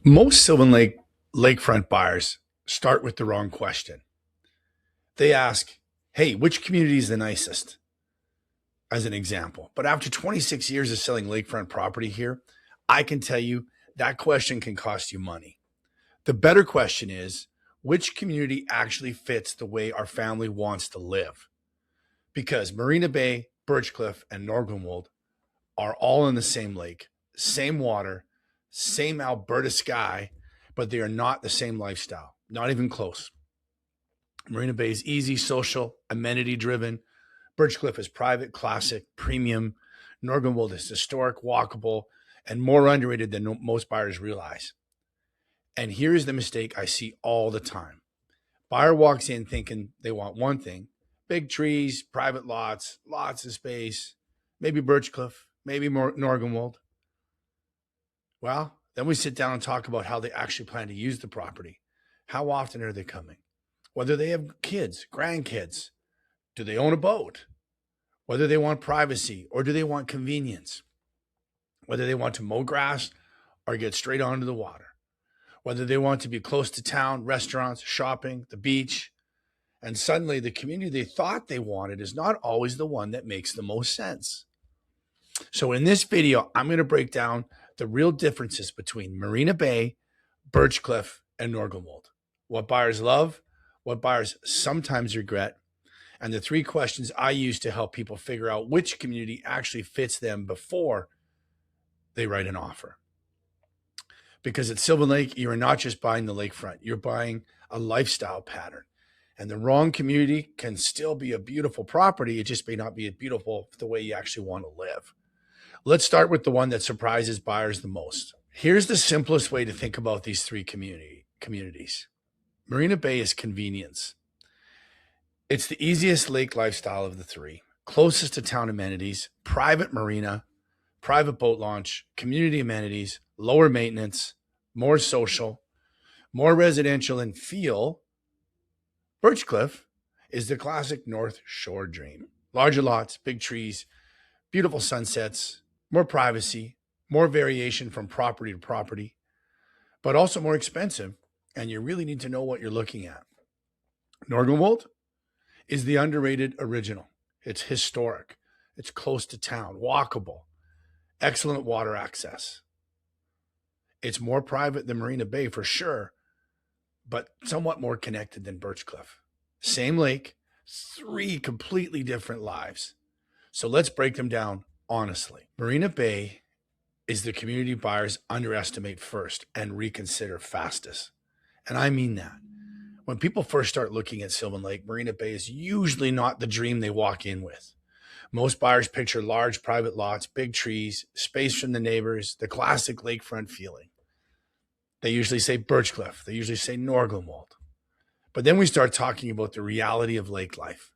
Most Sylvan Lake lakefront buyers start with the wrong question. They ask, hey, which community is the nicest? As an example. But after 26 years of selling lakefront property here, I can tell you that question can cost you money. The better question is, which community actually fits the way our family wants to live? Because Marina Bay, Birchcliff, and Norglenwold are all in the same lake, same water, same Alberta sky, but they are not the same lifestyle, not even close. Marina Bay is easy, social, amenity driven. Birchcliff is private, classic, premium. Norglenwold is historic, walkable, and more underrated than most buyers realize. And here's the mistake I see all the time. Buyer walks in thinking they want one thing: big trees, private lots, lots of space, maybe Birchcliff, maybe more Norglenwold. Well, then we sit down and talk about how they actually plan to use the property. How often are they coming? Whether they have kids, grandkids. Do they own a boat? Whether they want privacy or do they want convenience? Whether they want to mow grass or get straight onto the water. Whether they want to be close to town, restaurants, shopping, the beach. And suddenly the community they thought they wanted is not always the one that makes the most sense. So in this video, I'm going to break down the real differences between Marina Bay, Birchcliff, and Norglenwold. What buyers love, what buyers sometimes regret, and the three questions I use to help people figure out which community actually fits them before they write an offer. Because at Sylvan Lake, you are not just buying the lakefront, you're buying a lifestyle pattern. And the wrong community can still be a beautiful property. It just may not be beautiful the way you actually want to live. Let's start with the one that surprises buyers the most. Here's the simplest way to think about these three communities. Marina Bay is convenience. It's the easiest lake lifestyle of the three, closest to town amenities, private marina, private boat launch, community amenities, lower maintenance, more social, more residential in feel. Birchcliff is the classic North Shore dream. Larger lots, big trees, beautiful sunsets, more privacy, more variation from property to property, but also more expensive, and you really need to know what you're looking at. Norglenwold is the underrated original. It's historic. It's close to town, walkable, excellent water access. It's more private than Marina Bay for sure, but somewhat more connected than Birchcliff. Same lake, three completely different lives. So let's break them down honestly. Marina Bay is the community buyers underestimate first and reconsider fastest. And I mean that. When people first start looking at Sylvan Lake, Marina Bay is usually not the dream they walk in with. Most buyers picture large private lots, big trees, space from the neighbors, the classic lakefront feeling. They usually say Birchcliff. They usually say Norglenwold. But then we start talking about the reality of lake life.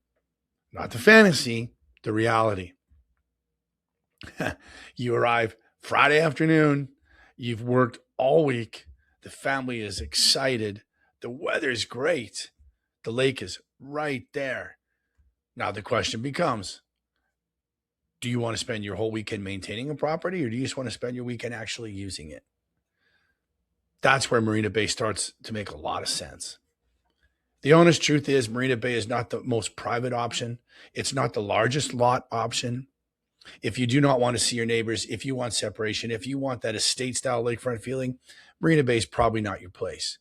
Not the fantasy, the reality. You arrive Friday afternoon. You've worked all week. The family is excited. The weather's great. The lake is right there. Now the question becomes, do you want to spend your whole weekend maintaining a property, or do you just want to spend your weekend actually using it? That's where Marina Bay starts to make a lot of sense. The honest truth is Marina Bay is not the most private option. It's not the largest lot option. If you do not want to see your neighbors, if you want separation, if you want that estate style lakefront feeling, Marina Bay is probably not your place.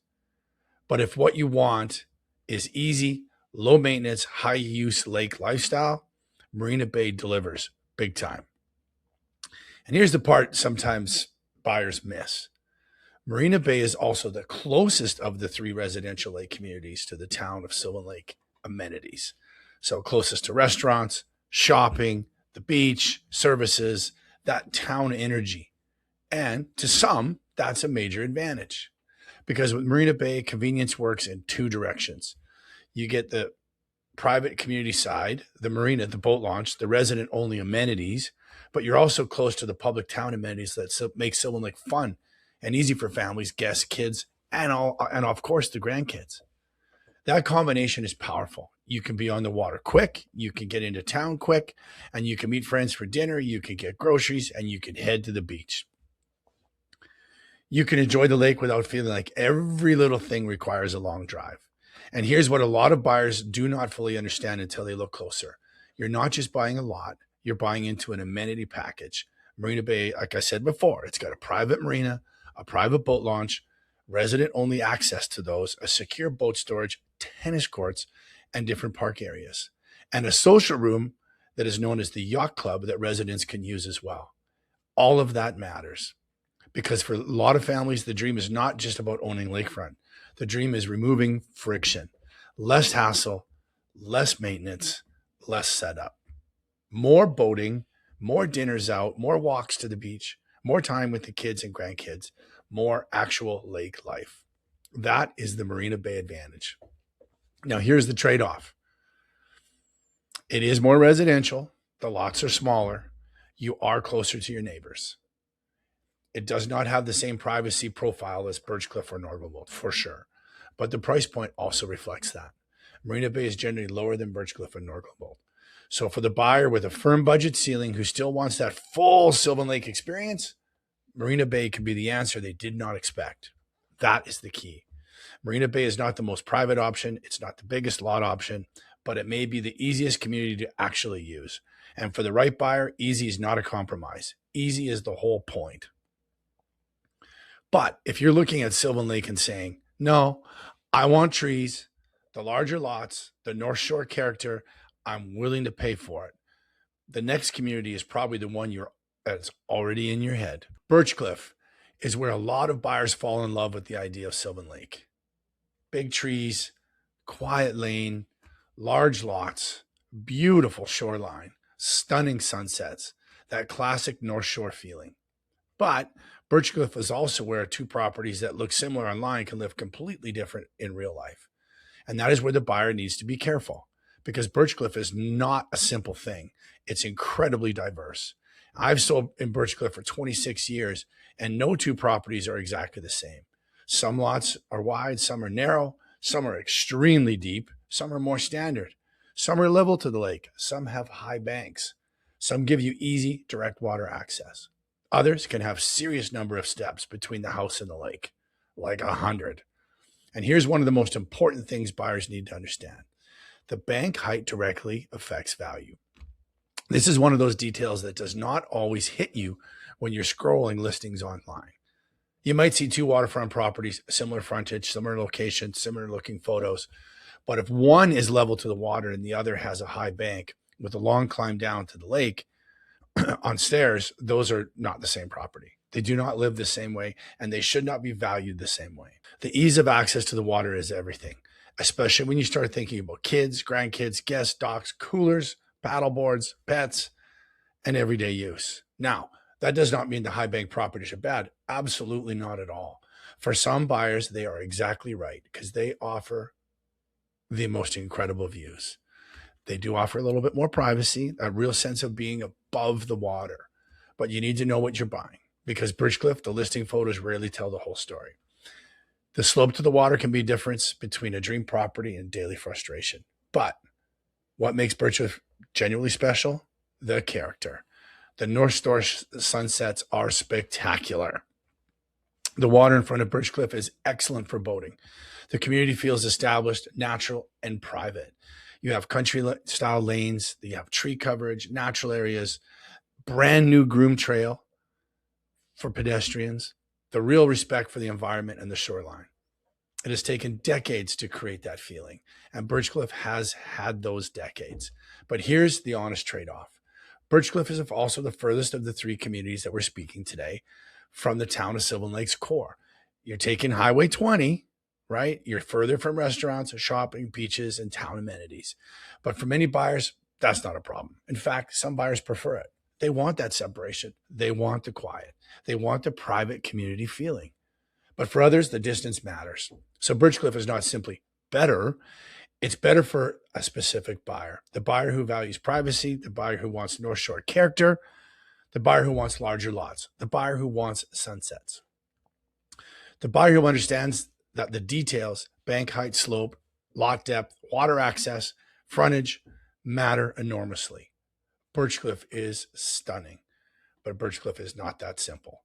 But if what you want is easy, low maintenance, high use lake lifestyle, Marina Bay delivers big time. And here's the part sometimes buyers miss. Marina Bay is also the closest of the three residential lake communities to the town of Sylvan Lake amenities. So closest to restaurants, shopping, the beach, services, that town energy. And to some, that's a major advantage. Because with Marina Bay, convenience works in two directions. You get the private community side, the marina, the boat launch, the resident-only amenities, but you're also close to the public town amenities that make Sylvan Lake fun and easy for families, guests, kids, and of course the grandkids. That combination is powerful. You can be on the water quick, you can get into town quick, and you can meet friends for dinner, you can get groceries, and you can head to the beach. You can enjoy the lake without feeling like every little thing requires a long drive. And here's what a lot of buyers do not fully understand until they look closer. You're not just buying a lot, you're buying into an amenity package. Marina Bay, like I said before, it's got a private marina, a private boat launch, resident only access to those, a secure boat storage, tennis courts, and different park areas, and a social room that is known as the yacht club that residents can use as well. All of that matters because for a lot of families, the dream is not just about owning lakefront. The dream is removing friction, less hassle, less maintenance, less setup, more boating, more dinners out, more walks to the beach, more time with the kids and grandkids, more actual lake life. That is the Marina Bay advantage. Now, here's the trade-off. It is more residential. The lots are smaller. You are closer to your neighbors. It does not have the same privacy profile as Birchcliff or Norglenwold, for sure. But the price point also reflects that. Marina Bay is generally lower than Birchcliff and Norglenwold. So for the buyer with a firm budget ceiling who still wants that full Sylvan Lake experience, Marina Bay can be the answer they did not expect. That is the key. Marina Bay is not the most private option. It's not the biggest lot option, but it may be the easiest community to actually use. And for the right buyer, easy is not a compromise. Easy is the whole point. But if you're looking at Sylvan Lake and saying, no, I want trees, the larger lots, the North Shore character, I'm willing to pay for it, the next community is probably the one that's already in your head. Birchcliff is where a lot of buyers fall in love with the idea of Sylvan Lake. Big trees, quiet lane, large lots, beautiful shoreline, stunning sunsets, that classic North Shore feeling. But Birchcliff is also where two properties that look similar online can live completely different in real life. And that is where the buyer needs to be careful because Birchcliff is not a simple thing. It's incredibly diverse. I've sold in Birchcliff for 26 years and no two properties are exactly the same. Some lots are wide, some are narrow, some are extremely deep, some are more standard. Some are level to the lake, some have high banks. Some give you easy, direct water access. Others can have serious number of steps between the house and the lake, like 100. And here's one of the most important things buyers need to understand. The bank height directly affects value. This is one of those details that does not always hit you when you're scrolling listings online. You might see two waterfront properties, similar frontage, similar location, similar looking photos. But if one is level to the water and the other has a high bank with a long climb down to the lake on stairs, those are not the same property. They do not live the same way and they should not be valued the same way. The ease of access to the water is everything, especially when you start thinking about kids, grandkids, guests, docks, coolers, paddle boards, pets, and everyday use. Now, that does not mean the high bank properties are bad. Absolutely not at all. For some buyers, they are exactly right because they offer the most incredible views. They do offer a little bit more privacy, a real sense of being above the water, but you need to know what you're buying because Birchcliff, the listing photos rarely tell the whole story. The slope to the water can be a difference between a dream property and daily frustration. But what makes Birchcliff genuinely special? The character. The North Shore sunsets are spectacular. The water in front of Birchcliff is excellent for boating. The community feels established, natural, and private. You have country-style lanes. You have tree coverage, natural areas, brand new groom trail for pedestrians, the real respect for the environment and the shoreline. It has taken decades to create that feeling, and Birchcliff has had those decades. But here's the honest trade-off. Birchcliff is also the furthest of the three communities that we're speaking today from the town of Sylvan Lake's core. You're taking Highway 20, right? You're further from restaurants, shopping, beaches, and town amenities. But for many buyers, that's not a problem. In fact, some buyers prefer it. They want that separation. They want the quiet. They want the private community feeling. But for others, the distance matters. So Birchcliff is not simply better. It's better for a specific buyer. The buyer who values privacy, the buyer who wants North Shore character, the buyer who wants larger lots, the buyer who wants sunsets. The buyer who understands that the details, bank height, slope, lot depth, water access, frontage matter enormously. Birchcliff is stunning, but Birchcliff is not that simple.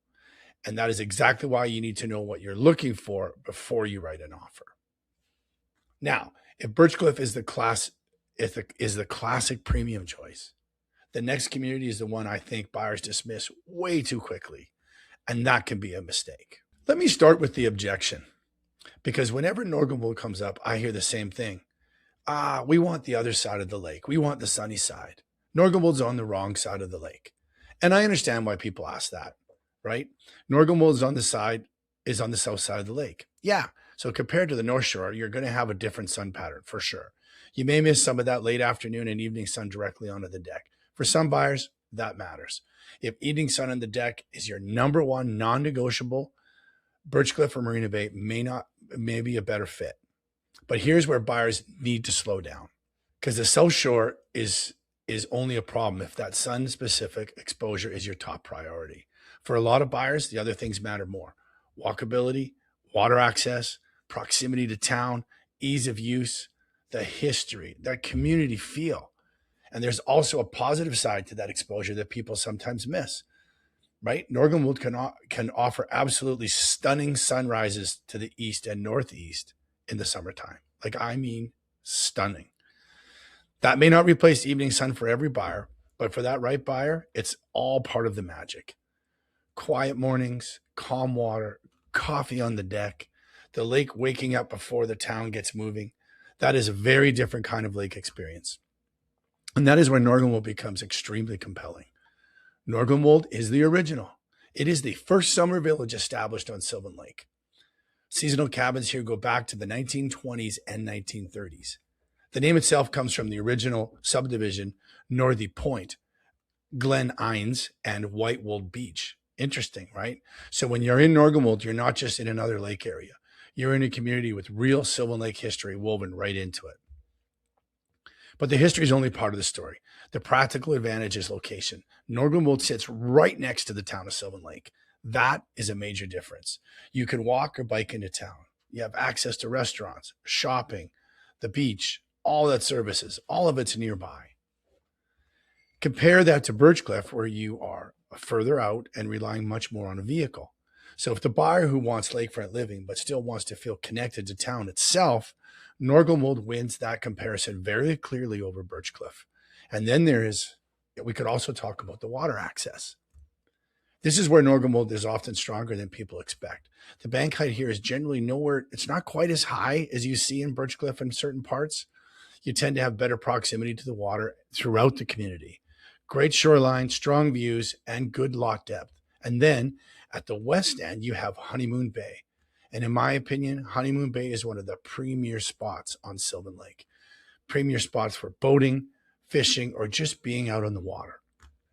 And that is exactly why you need to know what you're looking for before you write an offer. Now, if Birchcliff is the classic premium choice, the next community is the one I think buyers dismiss way too quickly, and that can be a mistake. Let me start with the objection, because whenever Norglenwold comes up, I hear the same thing. We want the other side of the lake. We want the sunny side. Norglenwold's on the wrong side of the lake. And I understand why people ask that, right? Norglenwold is on the south side of the lake. Yeah. So compared to the North Shore, you're going to have a different sun pattern for sure. You may miss some of that late afternoon and evening sun directly onto the deck. For some buyers, that matters. If evening sun on the deck is your number one non-negotiable, Birchcliff or Marina Bay may be a better fit. But here's where buyers need to slow down, because the South Shore is only a problem if that sun-specific exposure is your top priority. For a lot of buyers, the other things matter more. Walkability, water access, proximity to town, ease of use, the history, that community feel. And there's also a positive side to that exposure that people sometimes miss, right? Norglenwold can offer absolutely stunning sunrises to the east and northeast in the summertime. Stunning. That may not replace evening sun for every buyer, but for that right buyer, it's all part of the magic. Quiet mornings, calm water, coffee on the deck, the lake waking up before the town gets moving. That is a very different kind of lake experience. And that is where Norglenwold becomes extremely compelling. Norglenwold is the original. It is the first summer village established on Sylvan Lake. Seasonal cabins here go back to the 1920s and 1930s. The name itself comes from the original subdivision, Northy Point, Glen Innes, and Whitewold Beach. Interesting, right? So when you're in Norglenwold, you're not just in another lake area. You're in a community with real Sylvan Lake history woven right into it. But the history is only part of the story. The practical advantage is location. Norglenwold sits right next to the town of Sylvan Lake. That is a major difference. You can walk or bike into town. You have access to restaurants, shopping, the beach, all that services, all of it's nearby. Compare that to Birchcliff, where you are further out and relying much more on a vehicle. So if the buyer who wants lakefront living but still wants to feel connected to town itself, Norglenwold wins that comparison very clearly over Birchcliff. And then we could also talk about the water access. This is where Norglenwold is often stronger than people expect. The bank height here is generally nowhere, it's not quite as high as you see in Birchcliff in certain parts. You tend to have better proximity to the water throughout the community. Great shoreline, strong views, and good lot depth. And then at the west end, you have Honeymoon Bay. And in my opinion, Honeymoon Bay is one of the premier spots on Sylvan Lake. Premier spots for boating, fishing, or just being out on the water.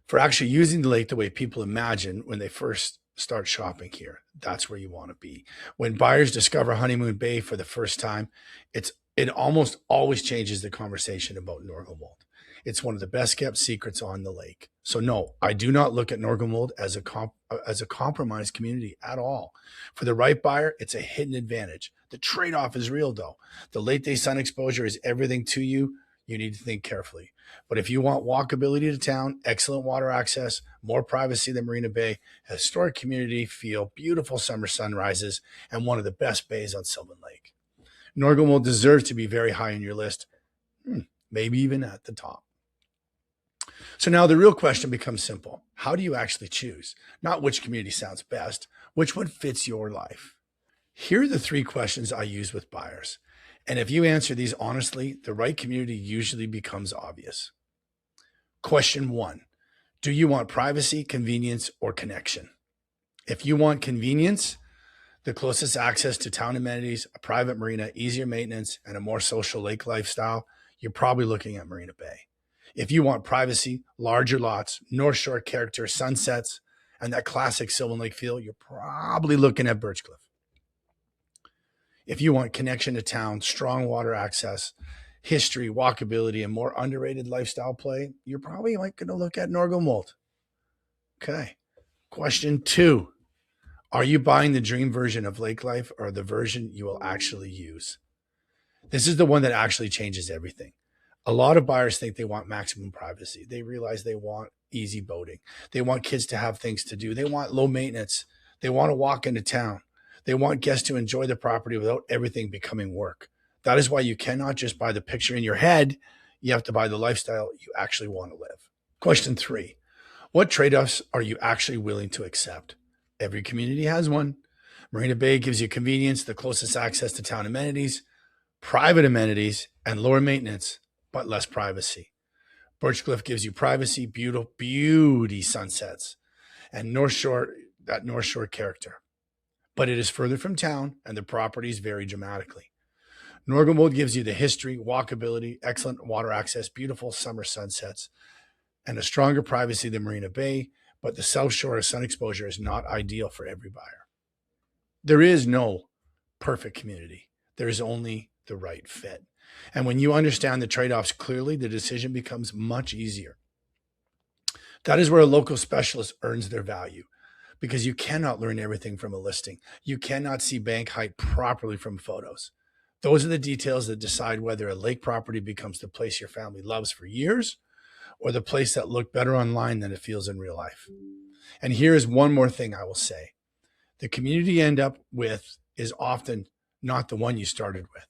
For actually using the lake the way people imagine when they first start shopping here. That's where you want to be. When buyers discover Honeymoon Bay for the first time, it almost always changes the conversation about Norglenwold. It's one of the best kept secrets on the lake. So no, I do not look at Norglenwold as a compromised community at all. For the right buyer, it's a hidden advantage. The trade-off is real though. The late day sun exposure is everything to you. You need to think carefully. But if you want walkability to town, excellent water access, more privacy than Marina Bay, a historic community feel, beautiful summer sunrises, and one of the best bays on Sylvan Lake, Norglenwold deserves to be very high on your list, maybe even at the top. So now the real question becomes simple. How do you actually choose? Not which community sounds best, which one fits your life? Here are the 3 questions I use with buyers. And if you answer these honestly, the right community usually becomes obvious. Question 1, do you want privacy, convenience, or connection? If you want convenience, the closest access to town amenities, a private marina, easier maintenance, and a more social lake lifestyle, you're probably looking at Marina Bay. If you want privacy, larger lots, North Shore character, sunsets, and that classic Sylvan Lake feel, you're probably looking at Birchcliff. If you want connection to town, strong water access, history, walkability, and more underrated lifestyle play, you're probably going to look at Norglenwold. Okay. Question 2. Are you buying the dream version of lake life or the version you will actually use? This is the one that actually changes everything. A lot of buyers think they want maximum privacy. They realize they want easy boating. They want kids to have things to do. They want low maintenance. They want to walk into town. They want guests to enjoy the property without everything becoming work. That is why you cannot just buy the picture in your head. You have to buy the lifestyle you actually want to live. Question 3. What trade-offs are you actually willing to accept? Every community has one. Marina Bay gives you convenience, the closest access to town amenities, private amenities, and lower maintenance, but less privacy. Birchcliff gives you privacy, beauty sunsets, and North Shore character. But it is further from town, and the properties vary dramatically. Norglenwold gives you the history, walkability, excellent water access, beautiful summer sunsets, and a stronger privacy than Marina Bay, but the South Shore sun exposure is not ideal for every buyer. There is no perfect community. There is only the right fit. And when you understand the trade-offs clearly, the decision becomes much easier. That is where a local specialist earns their value, because you cannot learn everything from a listing. You cannot see bank height properly from photos. Those are the details that decide whether a lake property becomes the place your family loves for years, or the place that looked better online than it feels in real life. And here is one more thing I will say. The community you end up with is often not the one you started with.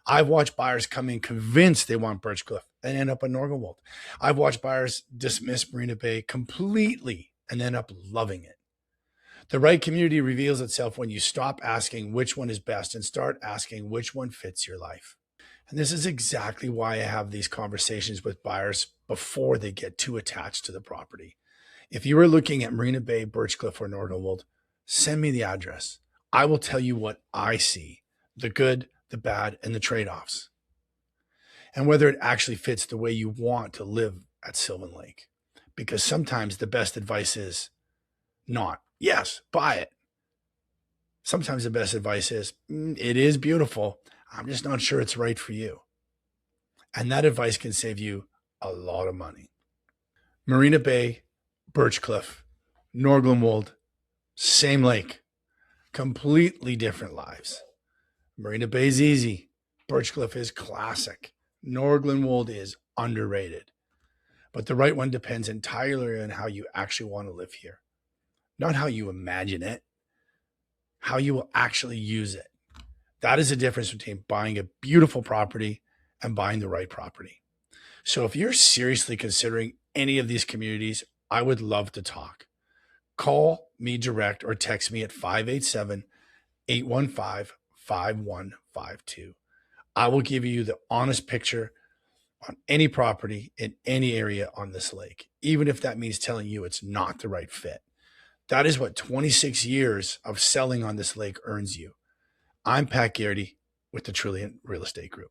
I've watched buyers come in convinced they want Birchcliff and end up in Norglenwold. I've watched buyers dismiss Marina Bay completely and end up loving it. The right community reveals itself when you stop asking which one is best and start asking which one fits your life. And this is exactly why I have these conversations with buyers before they get too attached to the property. If you are looking at Marina Bay, Birchcliff, or Norglenwold, send me the address. I will tell you what I see, the good, the bad, and the trade-offs, and whether it actually fits the way you want to live at Sylvan Lake. Because sometimes the best advice is not, yes, buy it. Sometimes the best advice is, it is beautiful. I'm just not sure it's right for you. And that advice can save you a lot of money. Marina Bay, Birchcliff, Norglenwold, same lake, completely different lives. Marina Bay is easy. Birchcliff is classic. Norglenwold is underrated. But the right one depends entirely on how you actually want to live here. Not how you imagine it, how you will actually use it. That is the difference between buying a beautiful property and buying the right property. So if you're seriously considering any of these communities, I would love to talk. Call me direct or text me at 587-815-5152. I will give you the honest picture on any property in any area on this lake, even if that means telling you it's not the right fit. That is what 26 years of selling on this lake earns you. I'm Pat Garritty with the Trillion Real Estate Group.